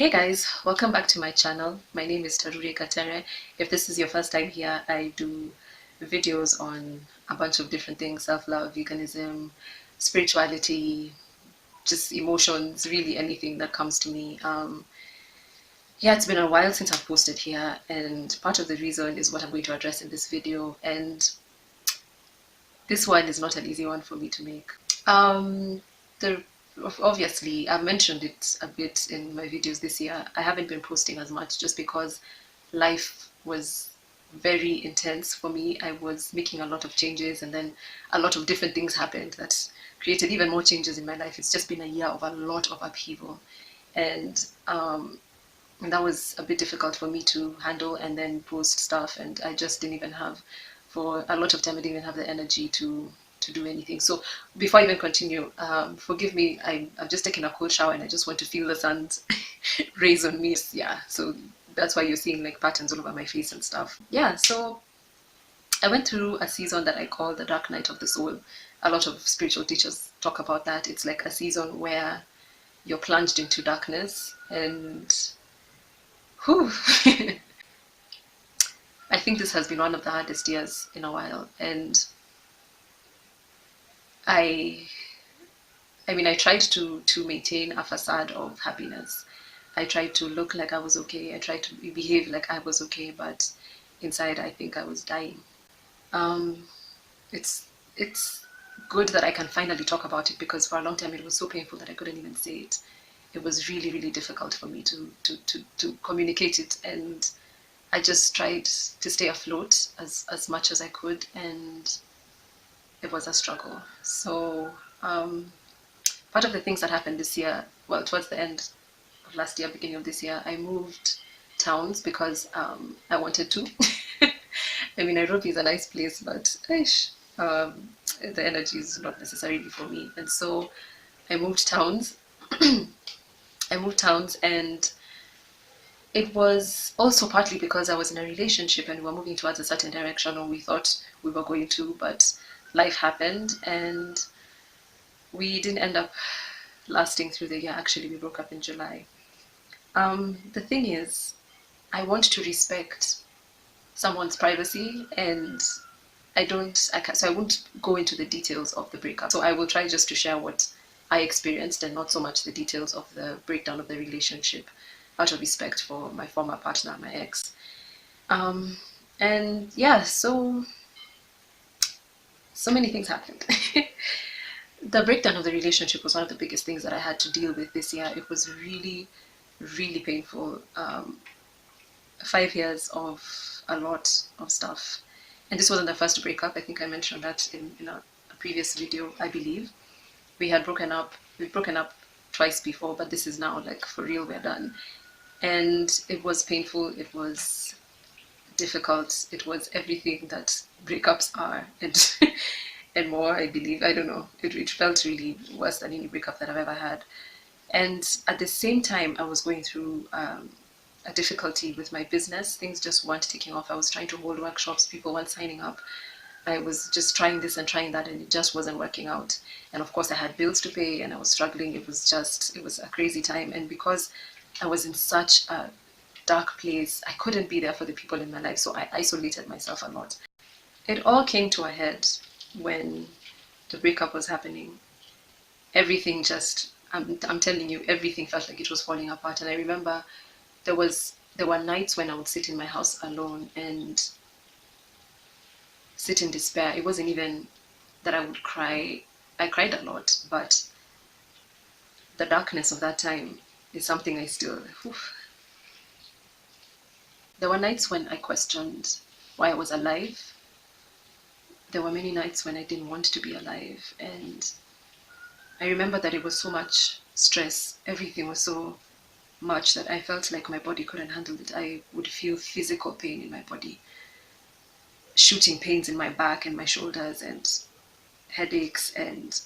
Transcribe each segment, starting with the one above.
Hey guys, welcome back to my channel. My name is Tarure Katere. If this is your first time here, I do videos on a bunch of different things: self-love, veganism, spirituality, just emotions, really anything that comes to me. Yeah, it's been a while since I've posted here, and part of the reason is what I'm going to address in this video. And this one is not an easy one for me to make. Um, the Obviously, I've mentioned it a bit in my videos this year. I haven't been posting as much just because life was very intense for me. I was making a lot of changes, and then a lot of different things happened that created even more changes in my life. It's just been a year of a lot of upheaval, and that was a bit difficult for me to handle and then post stuff. And I just didn't even have, for a lot of time, I didn't even have the energy to do anything. So before I even continue, forgive me, I've just taken a cold shower and I just want to feel the sun's rays on me. Yeah, so that's why you're seeing like patterns all over my face and stuff. Yeah, so I went through a season that I call the dark night of the soul. A lot of spiritual teachers talk about that. It's like a season where you're plunged into darkness, and whew, I think this has been one of the hardest years in a while. And I I tried to maintain a facade of happiness. I tried to look like I was okay. I tried to behave like I was okay, but inside I think I was dying. Um, it's it's good that I can finally talk about it, because for a long time it was so painful that I couldn't even say it. It was really, really difficult for me to communicate it, and I just tried to stay afloat as much as I could, and it was a struggle. So part of the things that happened this year, well, towards the end of last year, beginning of this year, I moved towns because I wanted to. I mean, Nairobi is a nice place, but the energy is not necessarily for me. And so I moved towns. I moved towns, and it was also partly because I was in a relationship and we were moving towards a certain direction, or we thought we were going to, but life happened and we didn't end up lasting through the year. Actually, we broke up in July. The thing is, I want to respect someone's privacy, and so I won't go into the details of the breakup. So I will try just to share what I experienced and not so much the details of the breakdown of the relationship, out of respect for my former partner, my ex. And yeah, so many things happened. The breakdown of the relationship was one of the biggest things that I had to deal with this year. It was really, really painful. 5 years of a lot of stuff. And this wasn't the first breakup. I think I mentioned that in a previous video, I believe. We've broken up twice before, but this is now like for real, we're done. And it was painful, it was difficult, it was everything that breakups are, and and more, I believe. I don't know. It felt really worse than any breakup that I've ever had. And at the same time, I was going through a difficulty with my business. Things just weren't taking off. I was trying to hold workshops, people weren't signing up. I was just trying this and trying that, and it just wasn't working out. And of course, I had bills to pay, and I was struggling. It was a crazy time. And because I was in such a dark place, I couldn't be there for the people in my life, so I isolated myself a lot. It all came to a head when the breakup was happening. Everything just, I'm telling you, everything felt like it was falling apart. And I remember there were nights when I would sit in my house alone and sit in despair. It wasn't even that I would cry. I cried a lot, but the darkness of that time is something I still. Oof. There were nights when I questioned why I was alive. There were many nights when I didn't want to be alive, and I remember that it was so much stress. Everything was so much that I felt like my body couldn't handle it. I would feel physical pain in my body, shooting pains in my back and my shoulders, and headaches, and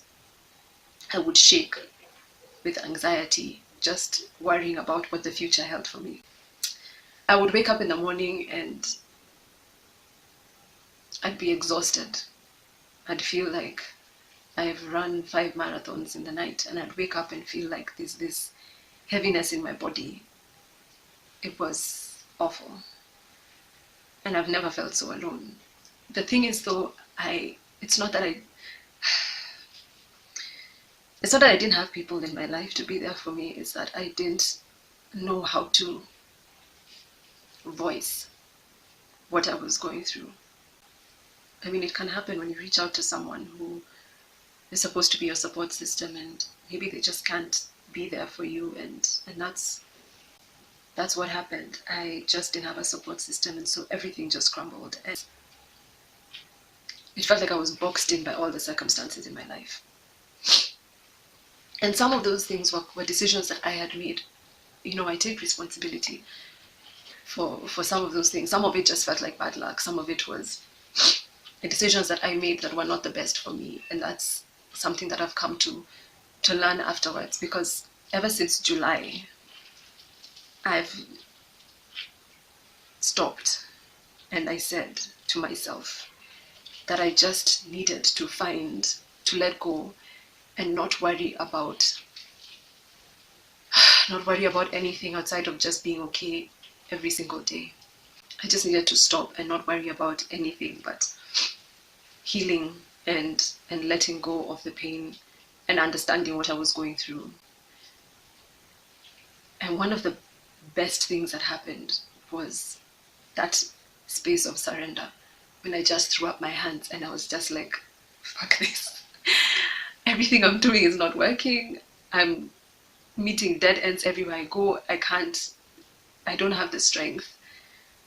I would shake with anxiety, just worrying about what the future held for me. I would wake up in the morning and I'd be exhausted. I'd feel like I've run 5 marathons in the night, and I'd wake up and feel like there's this heaviness in my body. it was awful. And I've never felt so alone. The thing is though, it's not that I didn't have people in my life to be there for me, it's that I didn't know how to voice what I was going through. I mean, it can happen when you reach out to someone who is supposed to be your support system, and maybe they just can't be there for you, and that's what happened. I just didn't have a support system, and so everything just crumbled. And it felt like I was boxed in by all the circumstances in my life. And some of those things were decisions that I had made. You know, I take responsibility for some of those things. Some of it just felt like bad luck. Some of it was decisions that I made that were not the best for me. And that's something that I've come to learn afterwards, because ever since July, I've stopped and I said to myself that I just needed to let go and not worry about anything outside of just being okay every single day. I just needed to stop and not worry about anything but healing and letting go of the pain and understanding what I was going through. And one of the best things that happened was that space of surrender, when I just threw up my hands and I was just like, fuck this. Everything I'm doing is not working. I'm meeting dead ends everywhere I go. I don't have the strength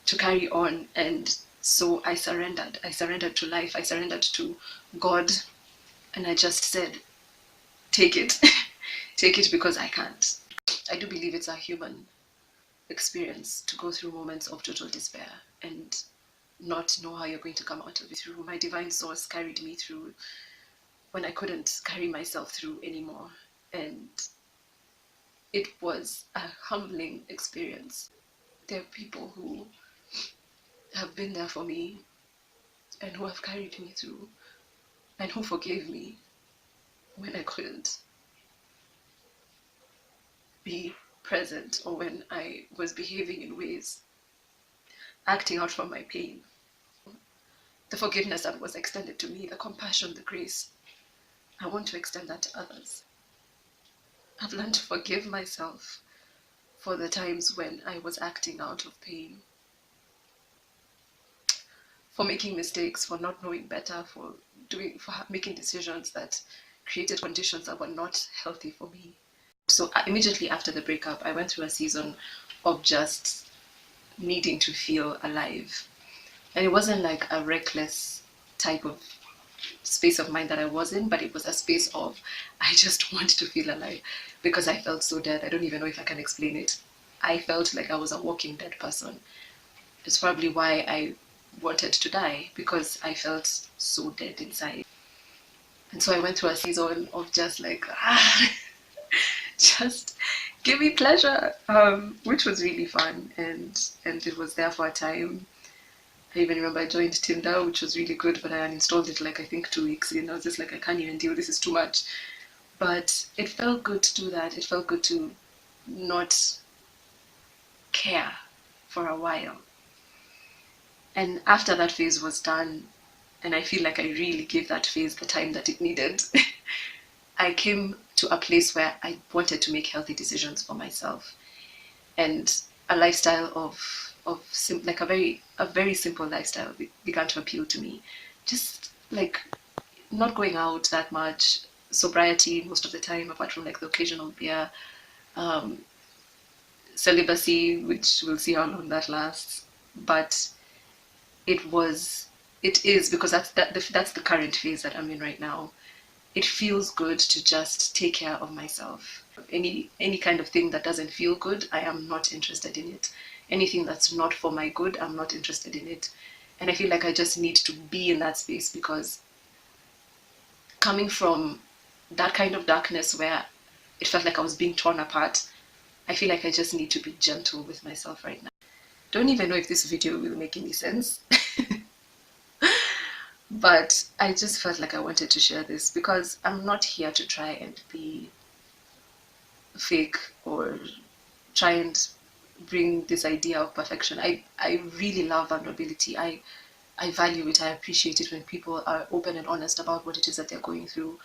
to carry on. And so I surrendered. I surrendered to life. I surrendered to God. And I just said, take it. Take it, because I can't. I do believe it's a human experience to go through moments of total despair and not know how you're going to come out of it. Through my divine source carried me through when I couldn't carry myself through anymore. And it was a humbling experience. There are people who have been there for me and who have carried me through and who forgave me when I couldn't be present, or when I was behaving in ways, acting out from my pain. The forgiveness that was extended to me, the compassion, the grace, I want to extend that to others. I've learned to forgive myself for the times when I was acting out of pain, for making mistakes, for not knowing better, for making decisions that created conditions that were not healthy for me. So immediately after the breakup, I went through a season of just needing to feel alive. And it wasn't like a reckless type of space of mind that I was in, but it was a space of, I just wanted to feel alive because I felt so dead. I don't even know if I can explain it. I felt like I was a walking dead person. It's probably why I wanted to die, because I felt so dead inside. And so I went through a season of just like, just give me pleasure, which was really fun, and it was there for a time. I even remember I joined Tinder, which was really good, but I uninstalled it like I think 2 weeks in. I was just like, I can't even deal, this is too much. But it felt good to do that. It felt good to not care for a while. And after that phase was done, and I feel like I really gave that phase the time that it needed, I came to a place where I wanted to make healthy decisions for myself, and a lifestyle of like a very simple lifestyle began to appeal to me. Just like not going out that much, sobriety most of the time, apart from like the occasional beer, celibacy, which we'll see how long that lasts. But it is because that's the current phase that I'm in right now. It feels good to just take care of myself. Any kind of thing that doesn't feel good, I am not interested in it. Anything that's not for my good, I'm not interested in it. And I feel like I just need to be in that space, because coming from that kind of darkness where it felt like I was being torn apart, I feel like I just need to be gentle with myself right now. Don't even know if this video will make any sense. But I just felt like I wanted to share this, because I'm not here to try and be fake or try and bring this idea of perfection. I really love vulnerability. I value it. I appreciate it when people are open and honest about what it is that they're going through.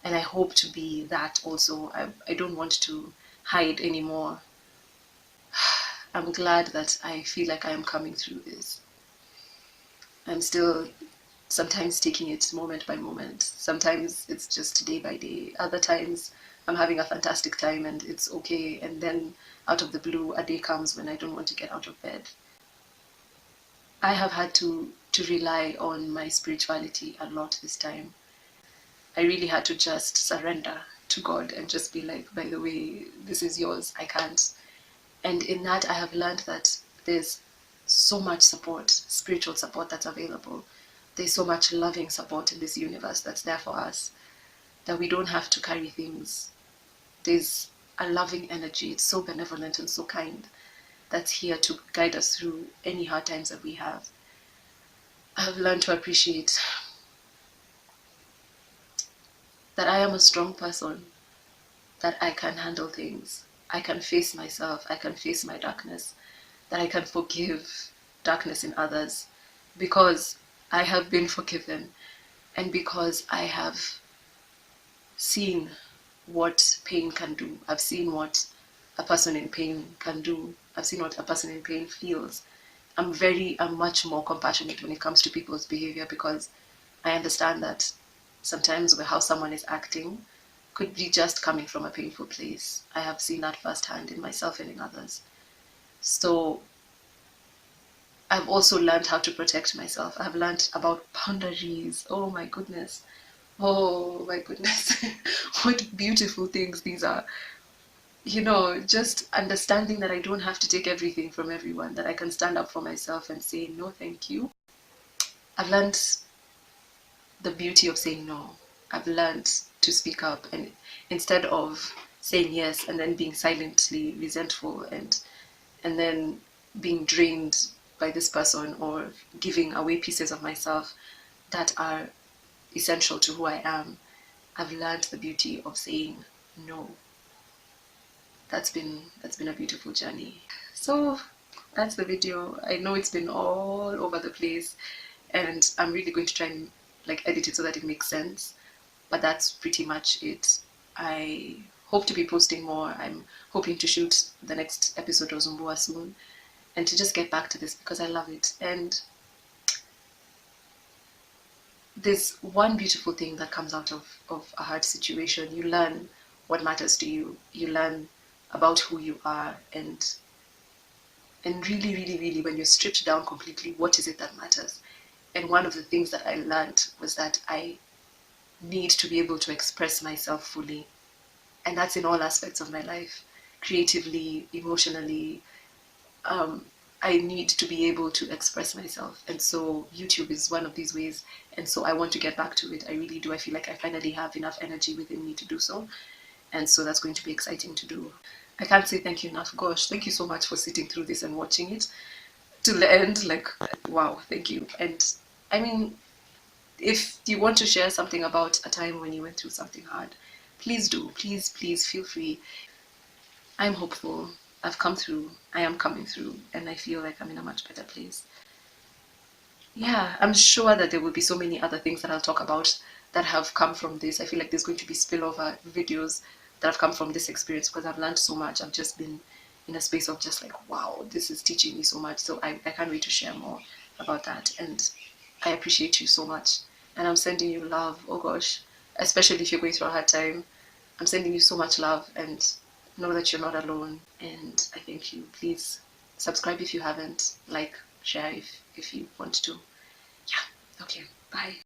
And I hope to be that also. I don't want to hide anymore. I'm glad that I feel like I am coming through this. I'm still sometimes taking it moment by moment. Sometimes it's just day by day. Other times I'm having a fantastic time and it's okay. And then out of the blue, a day comes when I don't want to get out of bed. I have had to rely on my spirituality a lot this time. I really had to just surrender to God and just be like, by the way, this is yours. I can't. And in that, I have learned that there's so much support, spiritual support that's available. There's so much loving support in this universe that's there for us that we don't have to carry things. There's a loving energy. It's so benevolent and so kind that's here to guide us through any hard times that we have. I've learned to appreciate that I am a strong person, that I can handle things. I can face myself. I can face my darkness. That I can forgive darkness in others because I have been forgiven and because I have seen what pain can do. I've seen what a person in pain can do. I've seen what a person in pain feels. I'm much more compassionate when it comes to people's behavior because I understand that sometimes how someone is acting could be just coming from a painful place. I have seen that firsthand in myself and in others. So I've also learned how to protect myself. I've learned about boundaries. Oh my goodness. Oh my goodness. What beautiful things these are. Just understanding that I don't have to take everything from everyone, that I can stand up for myself and say, no, thank you. I've learned the beauty of saying no. I've learned to speak up, and instead of saying yes and then being silently resentful and then being drained by this person or giving away pieces of myself that are essential to who I am, I've learned the beauty of saying no. That's been a beautiful journey. So that's the video. I know it's been all over the place and I'm really going to try and edit it so that it makes sense. But that's pretty much it. I hope to be posting more. I'm hoping to shoot the next episode of Zumbua soon and to just get back to this because I love it. And there's one beautiful thing that comes out of a hard situation. You learn what matters to you. You learn about who you are and really, really, really, when you're stripped down completely, what is it that matters? And one of the things that I learned was that I need to be able to express myself fully. And that's in all aspects of my life, creatively, emotionally. I need to be able to express myself. And so YouTube is one of these ways. And so I want to get back to it. I really do. I feel like I finally have enough energy within me to do so. And so that's going to be exciting to do. I can't say thank you enough. Gosh, thank you so much for sitting through this and watching it to the end. Wow, thank you. And I mean, if you want to share something about a time when you went through something hard, please do. Please, please feel free. I'm hopeful. I've come through. I am coming through. And I feel like I'm in a much better place. Yeah, I'm sure that there will be so many other things that I'll talk about that have come from this. I feel like there's going to be spillover videos that have come from this experience because I've learned so much. I've just been in a space of just wow, this is teaching me so much. So I can't wait to share more about that. And I appreciate you so much. And I'm sending you love. Oh gosh, especially if you're going through a hard time. I'm sending you so much love and know that you're not alone. And I thank you. Please subscribe if you haven't. Share if you want to. Yeah. Okay. Bye.